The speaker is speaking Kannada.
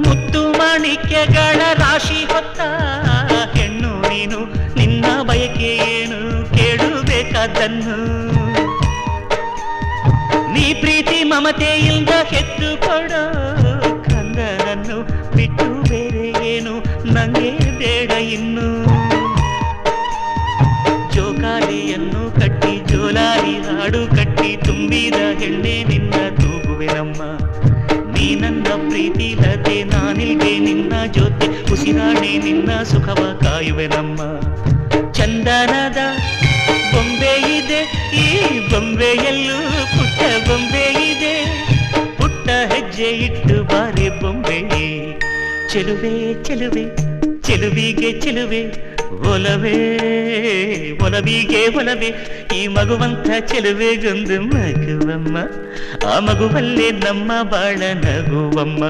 ಮುತ್ತು ಮಾಣಿಕ್ಯಗಳ ರಾಶಿ ಹೊತ್ತ ಹೆಣ್ಣು ನೀನು, ನಿನ್ನ ಬಯಕೆ ಏನು ಕೇಳಬೇಕಾದನ್ನು. ನೀ ಪ್ರೀತಿ ಮಮತೆಯಿಂದ ಹೆತ್ತು ಕೊಡೋ ಕಂದನನ್ನು ಬಿಟ್ಟು ಬೇರೆ ಏನು ನಂಗೆ ಬೇಡ ಇನ್ನು. ಜೋಕಾಲಿಯನ್ನು ಕಟ್ಟಿ ಜೋಲಾಲಿ ಹಾಡು ಕಟ್ಟಿ ತುಂಬಿದ ಹೆಣ್ಣೆ ನಿನ್ನ ತೂಗುವೆನಮ್ಮ. ನೀ ನನ್ನ ಪ್ರೀತಿ ಲತೆ, ನಾನಿಲ್ಗೆ ನಿನ್ನ ಜೊತೆ ಉಸಿರಾಣೆ ನಿನ್ನ ಸುಖವ ಕಾಯುವೆನಮ್ಮ. ಚಂದನದ ಬೊಂಬೆ ಇದೆ ಈ ಬೊಂಬೆಯಲ್ಲೂ ಪುಟ್ಟ ಬೊಂಬೆ ಇದೆ, ಪುಟ್ಟ ಹೆಜ್ಜೆ ಇಟ್ಟು ಬಾರೆ ಬೊಂಬೆ. ಚೆಲುವೆ ಚೆಲುವೆ ಚೆಲುವಿಗೆ ಚೆಲುವೆ, ಒಲವೇ ಒಲವಿಗೆ ಒಲವೇ, ಈ ಮಗುವಂತ ಚೆಲುವೆಗೊಂದು ಮಗುವಮ್ಮ. ಆ ಮಗುವಲ್ಲೇ ನಮ್ಮ ಬಾಳ ನಗುವಮ್ಮ.